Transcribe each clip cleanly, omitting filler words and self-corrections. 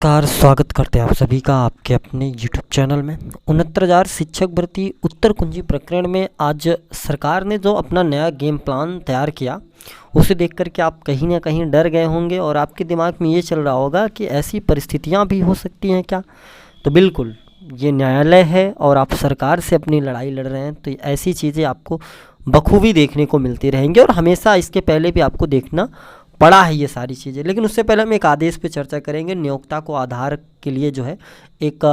Car स्वागत करते हैं आप सभी का आपके अपने YouTube चैनल में। 69,000 शिक्षक भर्ती उत्तर कुंजी प्रकरण में आज सरकार ने जो अपना नया गेम प्लान तैयार किया उसे देख कर के आप कहीं ना कहीं डर गए होंगे और आपके दिमाग में ये चल रहा होगा कि ऐसी परिस्थितियां भी हो सकती हैं क्या। तो बिल्कुल ये न्यायालय है और आप सरकार से अपनी लड़ाई लड़ रहे हैं, तो ऐसी चीज़ें आपको बखूबी देखने को मिलती रहेंगी और हमेशा इसके पहले भी आपको देखना पड़ा है ये सारी चीज़ें। लेकिन उससे पहले हम एक आदेश पे चर्चा करेंगे। नियोक्ता को आधार के लिए जो है एक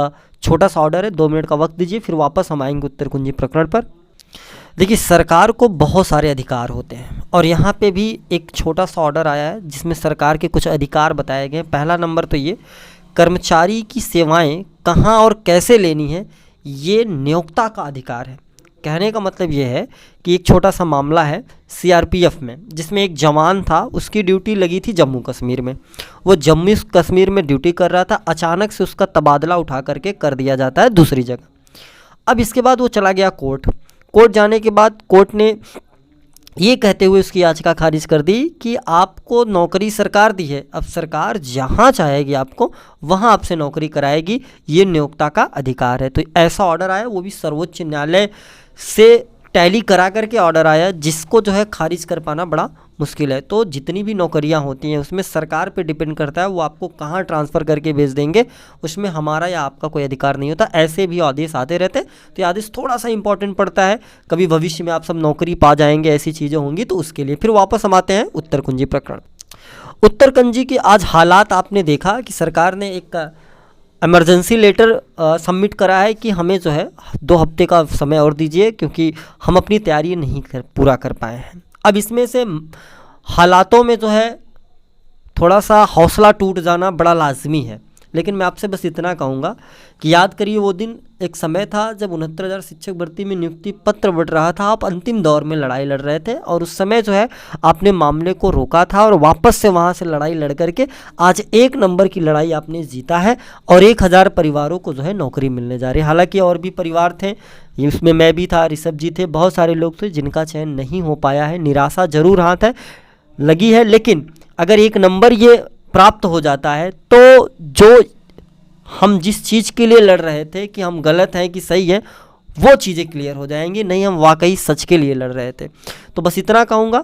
छोटा सा ऑर्डर है, 2 मिनट का वक्त दीजिए, फिर वापस हम आएंगे उत्तर कुंजी प्रकरण पर। देखिए, सरकार को बहुत सारे अधिकार होते हैं और यहाँ पे भी एक छोटा सा ऑर्डर आया है जिसमें सरकार के कुछ अधिकार बताए गए। पहला नंबर तो ये, कर्मचारी की सेवाएँ कहाँ और कैसे लेनी है ये नियोक्ता का अधिकार है। कहने का मतलब ये है कि एक छोटा सा मामला है सीआरपीएफ में, जिसमें एक जवान था, उसकी ड्यूटी लगी थी जम्मू कश्मीर में। वो जम्मू कश्मीर में ड्यूटी कर रहा था, अचानक से उसका तबादला उठा करके कर दिया जाता है दूसरी जगह। अब इसके बाद वो चला गया कोर्ट जाने के बाद कोर्ट ने ये कहते हुए उसकी याचिका खारिज कर दी कि आपको नौकरी सरकार दी है, अब सरकार जहाँ चाहेगी आपको वहाँ आपसे नौकरी कराएगी, ये नियोक्ता का अधिकार है। तो ऐसा ऑर्डर आया, वो भी सर्वोच्च न्यायालय से टैली करा करके ऑर्डर आया, जिसको जो है खारिज कर पाना बड़ा मुश्किल है। तो जितनी भी नौकरियां होती हैं उसमें सरकार पे डिपेंड करता है वो आपको कहाँ ट्रांसफ़र करके भेज देंगे, उसमें हमारा या आपका कोई अधिकार नहीं होता। ऐसे भी आदेश आते रहते हैं, तो ये आदेश थोड़ा सा इंपॉर्टेंट पड़ता है। कभी भविष्य में आप सब नौकरी पा जाएंगे, ऐसी चीज़ें होंगी, तो उसके लिए फिर वापस हम आते हैं उत्तर कुंजी प्रकरण। उत्तर कुंजी के आज हालात आपने देखा कि सरकार ने एक इमरजेंसी लेटर सबमिट करा है कि हमें जो है 2 हफ्ते का समय और दीजिए, क्योंकि हम अपनी तैयारी नहीं पूरा कर पाए हैं। अब इसमें से हालातों में जो है थोड़ा सा हौसला टूट जाना बड़ा लाजमी है, लेकिन मैं आपसे बस इतना कहूँगा कि याद करिए वो दिन, एक समय था जब 69,000 शिक्षक भर्ती में नियुक्ति पत्र बढ़ रहा था, आप अंतिम दौर में लड़ाई लड़ रहे थे और उस समय जो है आपने मामले को रोका था और वापस से वहाँ से लड़ाई लड़ करके आज 1 नंबर की लड़ाई आपने जीता है और 1,000 परिवारों को जो है नौकरी मिलने जा रही है। हालांकि और भी परिवार थे, उसमें मैं भी था, ऋषभ जी थे, बहुत सारे लोग थे जिनका चयन नहीं हो पाया है। निराशा जरूर हाथ है लगी है, लेकिन अगर 1 नंबर ये प्राप्त हो जाता है तो जो हम जिस चीज़ के लिए लड़ रहे थे कि हम गलत हैं कि सही है, वो चीज़ें क्लियर हो जाएंगी, नहीं हम वाकई सच के लिए लड़ रहे थे। तो बस इतना कहूँगा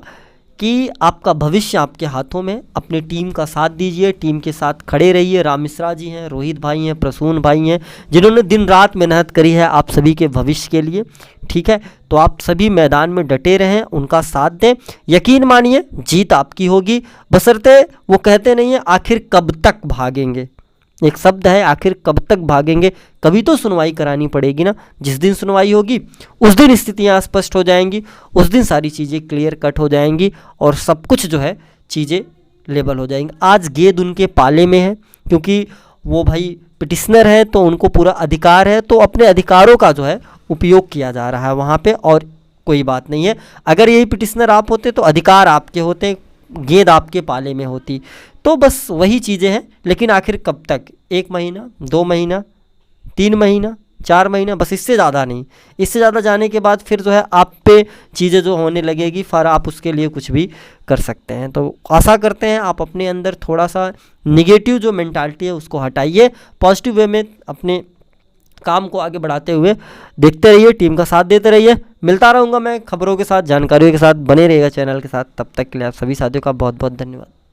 कि आपका भविष्य आपके हाथों में, अपनी टीम का साथ दीजिए, टीम के साथ खड़े रहिए। राम मिश्रा जी हैं, रोहित भाई हैं, प्रसून भाई हैं, जिन्होंने दिन रात मेहनत करी है आप सभी के भविष्य के लिए, ठीक है। तो आप सभी मैदान में डटे रहें, उनका साथ दें, यकीन मानिए जीत आपकी होगी। बशर्ते वो कहते नहीं है आखिर कब तक भागेंगे, एक शब्द है, आखिर कब तक भागेंगे, कभी तो सुनवाई करानी पड़ेगी ना। जिस दिन सुनवाई होगी उस दिन स्थितियाँ स्पष्ट हो जाएंगी, उस दिन सारी चीज़ें क्लियर कट हो जाएंगी और सब कुछ जो है चीज़ें लेबल हो जाएंगी। आज गेंद उनके पाले में है, क्योंकि वो भाई पिटिशनर है तो उनको पूरा अधिकार है, तो अपने अधिकारों का जो है उपयोग किया जा रहा है वहाँ पे, और कोई बात नहीं है। अगर यही पिटिशनर आप होते तो अधिकार आपके होते, गेंद आपके पाले में होती। तो बस वही चीज़ें हैं, लेकिन आखिर कब तक, 1 महीना, 2 महीना, 3 महीना, 4 महीना, बस इससे ज़्यादा नहीं। इससे ज़्यादा जाने के बाद फिर जो है आप पे चीज़ें जो होने लगेगी, फिर आप उसके लिए कुछ भी कर सकते हैं। तो आशा करते हैं आप अपने अंदर थोड़ा सा निगेटिव जो मेंटालिटी है उसको हटाइए, पॉजिटिव वे में अपने काम को आगे बढ़ाते हुए देखते रहिए, टीम का साथ देते रहिए। मिलता रहूँगा मैं खबरों के साथ, जानकारियों के साथ, बने रहिएगा चैनल के साथ। तब तक के लिए आप सभी साथियों का बहुत बहुत धन्यवाद।